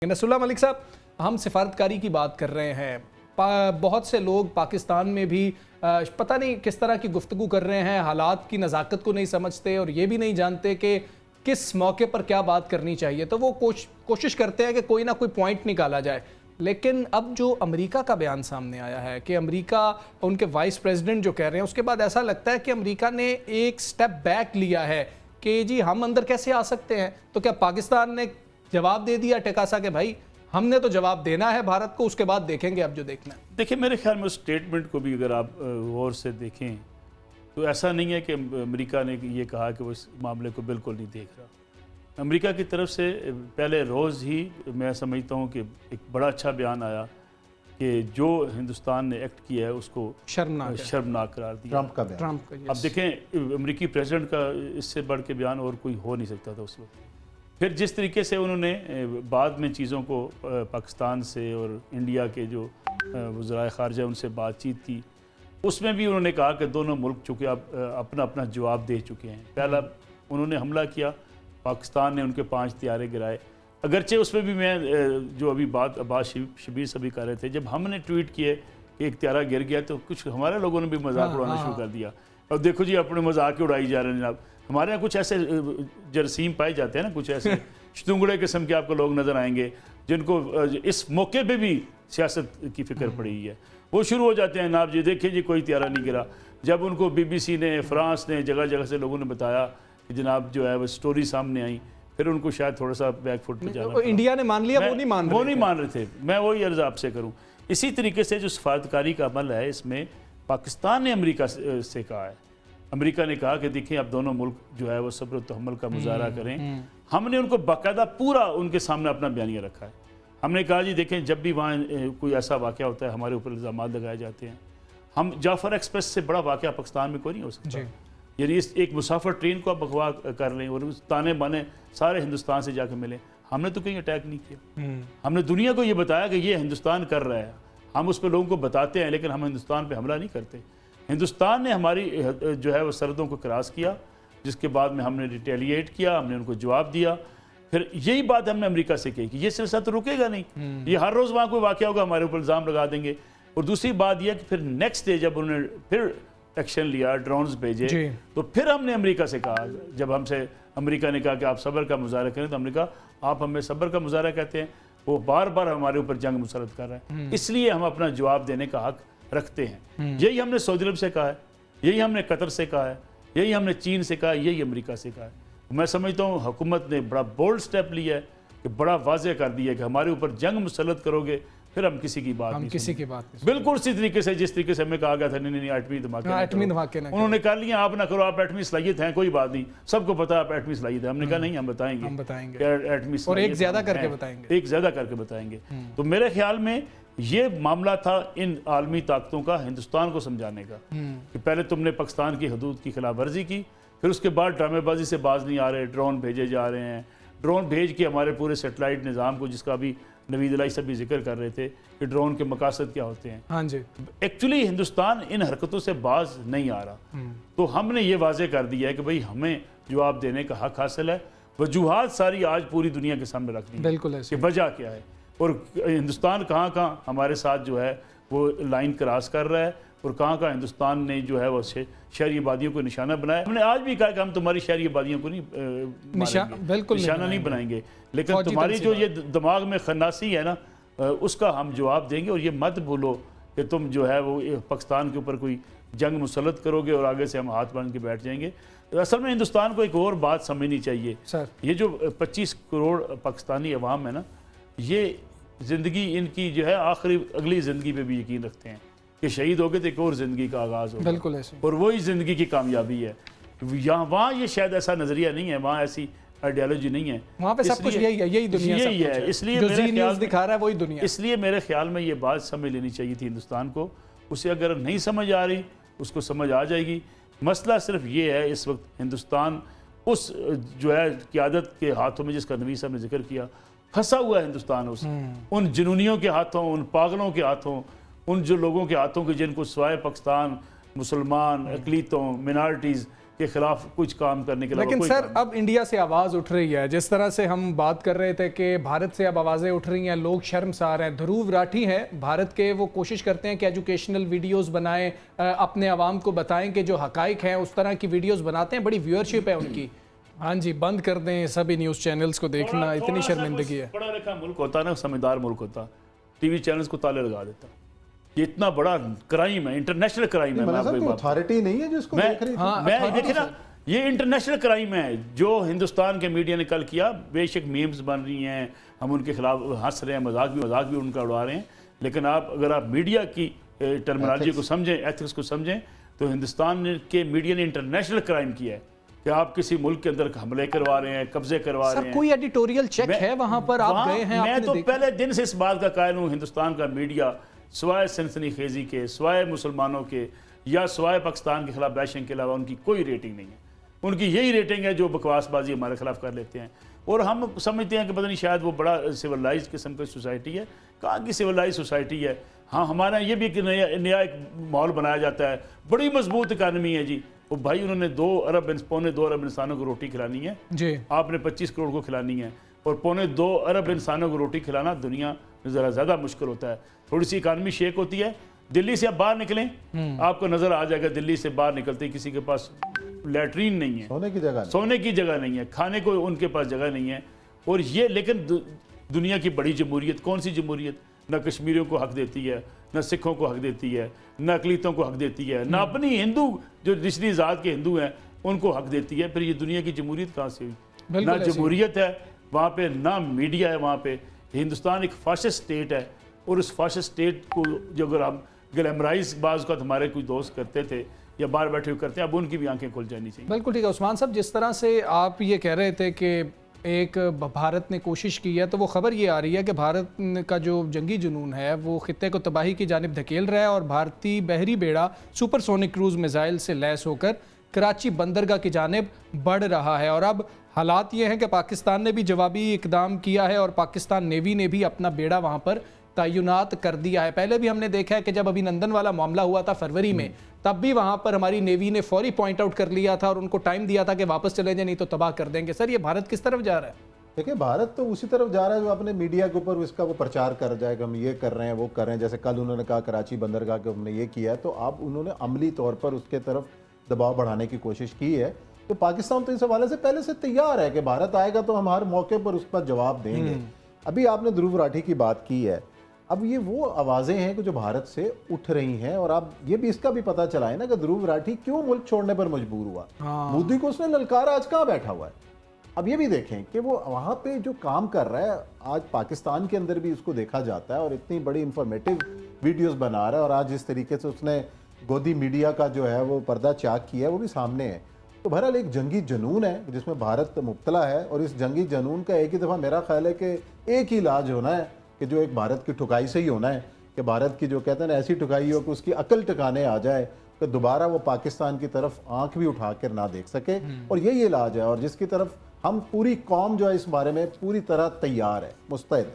Nasrallah Malik साहब, हम सिफारतकारी की बात कर रहे हैं। बहुत से लोग पाकिस्तान में भी पता नहीं किस तरह की गुफ्तगू कर रहे हैं, हालात की नज़ाकत को नहीं समझते और ये भी नहीं जानते कि किस मौके पर क्या बात करनी चाहिए। तो वो कोशिश करते हैं कि कोई ना कोई पॉइंट निकाला जाए। लेकिन अब जो अमेरिका का बयान सामने आया है कि अमेरिका, उनके वाइस प्रेसिडेंट जो कह रहे हैं, उसके बाद ऐसा लगता है कि अमेरिका ने एक स्टेप बैक लिया है कि जी हम अंदर कैसे आ सकते हैं। तो क्या पाकिस्तान ने जवाब दे दिया टेकासा के भाई हमने तो जवाब देना है भारत को, उसके बाद देखेंगे अब जो देखना है। देखिए, मेरे ख्याल में उस स्टेटमेंट को भी अगर आप गौर से देखें तो ऐसा नहीं है कि अमेरिका ने ये कहा कि वो इस मामले को बिल्कुल नहीं देख रहा। अमेरिका की तरफ से पहले रोज़ ही मैं समझता हूँ कि एक बड़ा अच्छा बयान आया कि जो हिंदुस्तान ने एक्ट किया है उसको शर्मनाक करार दिया। ट्रंप का अब देखें, अमेरिकी प्रेसिडेंट का इससे बढ़ के बयान और कोई हो नहीं सकता था उस वक्त। फिर जिस तरीके से उन्होंने बाद में चीज़ों को पाकिस्तान से और इंडिया के जो वज़राए ख़ारजा उनसे बातचीत की, उसमें भी उन्होंने कहा कि दोनों मुल्क चूँकि अब अपना अपना जवाब दे चुके हैं। पहला उन्होंने हमला किया, पाकिस्तान ने उनके 5 तैयारे गिराए। अगरचे उसमें भी मैं जो अभी बात अब्बास शबीर से भी कर रहे थे, जब हमने ट्वीट किए कि एक तैयारा गिर गया तो कुछ हमारे लोगों ने भी मजाक उड़ाना शुरू कर दिया। और देखो जी, अपने मजाक उड़ाई जा रहे हैं जनाब। हमारे यहाँ कुछ ऐसे जरासीम पाए जाते हैं ना, कुछ ऐसे शतुंगड़े किस्म के आपको लोग नज़र आएंगे जिनको इस मौके पे भी सियासत की फ़िक्र पड़ी है। वो शुरू हो जाते हैं, जनाब जी देखिए जी कोई तैयारा नहीं गिरा। जब उनको BBC ने, फ्रांस ने, जगह जगह से लोगों ने बताया कि जनाब जो है वो स्टोरी सामने आई, फिर उनको शायद थोड़ा सा बैकफुट पे जाना पड़ा। इंडिया ने मान लिया, वो नहीं मान रहे थे। मैं वही अर्ज़ आपसे करूँ। इसी तरीके से जो सफारतकारी का अमल है, इसमें पाकिस्तान ने अमेरिका से कहा है, अमेरिका ने कहा कि देखिए अब दोनों मुल्क जो है वो सब्र तहम्मुल का मुजाहरा करें। हमने उनको बाकायदा पूरा उनके सामने अपना बयानिया रखा है। हमने कहा जी देखें, जब भी वहाँ कोई ऐसा वाक़या होता है हमारे ऊपर इल्ज़ाम लगाए जाते हैं। हम जाफ़र एक्सप्रेस से बड़ा वाक़या पाकिस्तान में कोई नहीं हो सकता। यानी इस एक मुसाफिर ट्रेन को आप अगवा कर लें और उस ताने बाने सारे हिंदुस्तान से जाके मिले। हमने तो कहीं अटैक नहीं किया। हमने दुनिया को ये बताया कि ये हिंदुस्तान कर रहा है। हम उस पर लोगों को बताते हैं, लेकिन हम हिंदुस्तान पर हमला नहीं करते। हिंदुस्तान ने हमारी जो है वो सरहदों को क्रॉस किया, जिसके बाद में हमने रिटेलिएट किया, हमने उनको जवाब दिया। फिर यही बात हमने अमेरिका से कही कि ये सिलसिला तो रुकेगा नहीं, ये हर रोज़ वहाँ कोई वाक़या होगा हमारे ऊपर इल्ज़ाम लगा देंगे। और दूसरी बात यह कि फिर नेक्स्ट डे जब उन्होंने फिर एक्शन लिया, ड्रोन्स भेजे, तो फिर हमने अमेरिका से कहा, जब हमसे अमेरिका ने कहा कि आप सब्र का मुजाहरा करें, तो हमने कहा आप हमें सब्र का मुजाहरा कहते हैं। वो बार बार हमारे ऊपर जंग मुसल्लत कर रहे हैं, इसलिए हम अपना जवाब देने का हक रखते हैं। यही हमने सऊदी अरब से कहा है, यही हमने कतर से कहा है, यही हमने चीन से कहा है, यही अमेरिका से कहा है। मैं समझता हूँ हुकूमत ने बड़ा बोल्ड स्टेप लिया है कि बड़ा वाज़ेह कर दिया कि हमारे ऊपर जंग मुसल्लत करोगे फिर हम किसी की बात नहीं। बिल्कुल उसी तरीके से जिस तरीके से हमें कहा गया था नहीं एटमी धमाके उन्होंने कर लिया, आप ना करो, आप एटमी सलाहियत हैं, कोई बात नहीं, सबको पता है आप एटमी सलाहियत है। हमने कहा नहीं, हम बताएंगे एटमी और एक ज़्यादा करके बताएंगे। तो मेरे ख्याल में ये मामला था इन आलमी ताकतों का हिंदुस्तान को समझाने का कि पहले तुमने पाकिस्तान की हदूद की खिलाफ वर्जी की, फिर उसके बाद ड्रामेबाजी से बाज नहीं आ रहे, ड्रोन भेजे जा रहे हैं। ड्रोन भेज के हमारे पूरे सेटेलाइट निज़ाम को, जिसका भी नवीद अलाई सब भी जिक्र कर रहे थे कि ड्रोन के मकासद क्या होते हैं। हाँ जी, एक्चुअली हिंदुस्तान इन हरकतों से बाज नहीं आ रहा। तो हमने ये वाज़ेह कर दिया है कि भाई हमें जवाब देने का हक हासिल है। वजूहात सारी आज पूरी दुनिया के सामने रख दी, बिल्कुल ऐसे कि वजह क्या है और हिंदुस्तान कहाँ कहाँ हमारे साथ जो है वो लाइन क्रॉस कर रहा है और कहाँ कहाँ हिंदुस्तान ने जो है वो शहरी आबादियों को निशाना बनाया। हमने आज भी कहा कि हम तुम्हारी शहरी आबादियों को नहीं निशाना नहीं बनाएंगे, लेकिन तुम्हारी जो ये दिमाग में खन्नासी है ना, उसका हम जवाब देंगे। और ये मत भूलो कि तुम जो है वो पाकिस्तान के ऊपर कोई जंग मुसल्लत करोगे और आगे से हम हाथ बांध के बैठ जाएंगे। असल में हिंदुस्तान को एक और बात समझनी चाहिए सर, ये जो 25 करोड़ पाकिस्तानी अवाम है ना, ये ज़िंदगी इनकी जो है आखिरी अगली ज़िंदगी पे भी यकीन रखते हैं कि शहीद हो गए तो एक और ज़िंदगी का आगाज़ होगा। बिल्कुल ऐसे, और वही ज़िंदगी की कामयाबी है। यहाँ वहाँ ये शायद ऐसा नज़रिया नहीं है, वहाँ ऐसी आइडियालॉजी नहीं है, वहाँ पे सब कुछ यही है, यही दुनिया है। इसलिए जो जी न्यूज़ दिखा रहा है वही दुनिया। इसलिए मेरे ख्याल में ये बात समझ लेनी चाहिए थी हिंदुस्तान को। उसे अगर नहीं समझ आ रही, उसको समझ आ जाएगी। मसला सिर्फ ये है, इस वक्त हिंदुस्तान उस जो है क़यादत के हाथों में, जिसका नबी साहब ने जिक्र किया, फंसा हुआ है हिंदुस्तान उन जुनूनियों के हाथों, उन पागलों के हाथों, उन जो लोगों के हाथों के जिनको सिवाय पाकिस्तान मुसलमान, अक़लीतों, मिनॉरिटीज़ के खिलाफ कुछ काम करने के अलावा लेकिन कोई सर काम अब इंडिया से आवाज़ उठ रही है, जिस तरह से हम बात कर रहे थे कि भारत से अब आवाज़ें उठ रही हैं, लोग शर्मसार हैं। ध्रुव राठी हैं भारत के, वो कोशिश करते हैं कि एजुकेशनल वीडियोस बनाएं, अपने आवाम को बताएं कि जो हकाइक हैं उस तरह की वीडियोस बनाते हैं, बड़ी व्यूअरशिप है उनकी। हाँ जी, बंद कर दें सभी न्यूज़ चैनल्स को देखना, इतनी शर्मिंदगी है। पढ़ा लिखा मुल्क होता ना, समझदार मुल्क होता, टीवी चैनल्स को ताले लगा देता। ये इतना बड़ा क्राइम है, इंटरनेशनल क्राइम है। अथॉरिटी नहीं है जिसको देख रही थी। मैं देखिए ना, ये इंटरनेशनल क्राइम है जो हिंदुस्तान के मीडिया ने कल किया। बेशक मीम्स बन रही हैं, हम उनके खिलाफ हंस रहे हैं, मजाक भी उनका उड़ा रहे हैं, लेकिन अगर आप मीडिया की टर्मिनोलॉजी को समझें, एथिक्स को समझें, तो हिंदुस्तान के मीडिया ने इंटरनेशनल क्राइम किया है कि आप किसी मुल्क के अंदर हमले करवा रहे हैं, कब्जे करवा रहे हैं। कोई एडिटोरियल चेक है वहां पर? आप गए हैं? मैं तो पहले दिन से इस बात का कायल हूँ, हिंदुस्तान का मीडिया सिवाय सनसनीखेजी के, सिवाय मुसलमानों के या सिवाय पाकिस्तान के खिलाफ बैशिंग के अलावा उनकी कोई रेटिंग नहीं है। उनकी यही रेटिंग है जो बकवासबाजी हमारे खिलाफ कर लेते हैं, और हम समझते हैं कि पता नहीं शायद वो बड़ा सिविलाइज किस्म की सोसाइटी है। कहाँ की सिविलाइज सोसाइटी है? हाँ, हमारे यहाँ ये भी एक नया एक माहौल बनाया जाता है, बड़ी मजबूत इकानमी है जी। वो भाई उन्होंने 2 अरब इंसानों को रोटी खिलानी है जी, आपने 25 करोड़ को खिलानी है, और 2.25 अरब इंसानों को रोटी खिलाना दुनिया में ज़रा ज़्यादा मुश्किल होता है। थोड़ी सी इकानमी शेक होती है। दिल्ली से आप बाहर निकलें, आपको नज़र आ जाएगा दिल्ली से बाहर निकलते ही किसी के पास लैट्रीन नहीं है, सोने की जगह नहीं है, खाने को उनके पास जगह नहीं है। और ये लेकिन दुनिया की बड़ी जमहूरियत, कौन सी जमहूरियत? न कश्मीरियों को हक देती है, न सिखों को हक देती है, न अकलीतों को हक देती है, न अपनी हिंदू जो रिश्ती ज़ात के हिंदू हैं उनको हक देती है। फिर ये दुनिया की जमहूरियत कहाँ से हुई? ना जमहूरियत है वहाँ पे, ना मीडिया है वहाँ पे। हिंदुस्तान एक फाशिस्ट स्टेट है, और उस फाशिस्ट स्टेट को जो अगर हम ग्लैमराइज बाज़ का हमारे कोई दोस्त करते थे या बाहर बैठे हुए करते हैं, अब उनकी भी आंखें खुल जानी चाहिए। बिल्कुल ठीक है उस्मान साहब, जिस तरह से आप ये कह रहे थे कि एक भारत ने कोशिश की है, तो वो खबर ये आ रही है कि भारत का जो जंगी जुनून है वो खित्ते को तबाही की जानिब धकेल रहा है, और भारतीय बहरी बेड़ा सुपरसोनिक क्रूज मिसाइल से लैस होकर कराची बंदरगाह की जानिब बढ़ रहा है। और अब हालात ये हैं कि पाकिस्तान ने भी जवाबी इकदाम किया है, और पाकिस्तान नेवी ने भी अपना बेड़ा वहाँ पर तैनात कर दिया है। पहले भी हमने देखा है कि जब अभिनंदन वाला मामला हुआ था फरवरी में, तब भी वहां पर हमारी नेवी ने फौरी पॉइंट आउट कर लिया था और उनको टाइम दिया था कि वापस चले जाए, नहीं तो तबाह कर देंगे। सर, ये भारत किस तरफ जा रहा है? देखिए, भारत तो उसी तरफ जा रहा है जो अपने मीडिया के ऊपर इसका वो प्रचार कर जाएगा, हम ये कर रहे हैं, वो कर रहे हैं। जैसे कल उन्होंने कहा कराची बंदरगाह के हमने ये किया है, तो अब उन्होंने अमली तौर पर उसके तरफ दबाव बढ़ाने की कोशिश की है। तो पाकिस्तान तो इस हवाले से पहले से तैयार है कि भारत आएगा तो हम हर मौके पर उस पर जवाब देंगे। अभी आपने ध्रुव राठी की बात की है, अब ये वो आवाज़ें हैं कि जो भारत से उठ रही हैं, और अब ये भी इसका भी पता चला है ना कि ध्रुव राठी क्यों मुल्क छोड़ने पर मजबूर हुआ। मोदी को उसने ललकारा, आज कहाँ बैठा हुआ है। अब ये भी देखें कि वो वहाँ पे जो काम कर रहा है, आज पाकिस्तान के अंदर भी उसको देखा जाता है और इतनी बड़ी इंफॉर्मेटिव वीडियोस बना रहा है, और आज जिस तरीके से उसने गोदी मीडिया का जो है वो पर्दा चाक किया है वो भी सामने है। तो बहरहाल एक जंगी जुनून है जिसमें भारत मुब्तला है, और इस जंगी जुनून का एक ही दफ़ा मेरा ख्याल है कि एक ही इलाज होना है कि जो एक भारत की ठुकाई से ही होना है, कि भारत की जो कहते हैं ना ऐसी ठुकाई हो कि उसकी अकल ठिकाने आ जाए, कि दोबारा वो पाकिस्तान की तरफ आंख भी उठा कर ना देख सके। और यही इलाज है, और जिसकी तरफ हम पूरी कौम जो है इस बारे में पूरी तरह तैयार है, मुस्तैद है।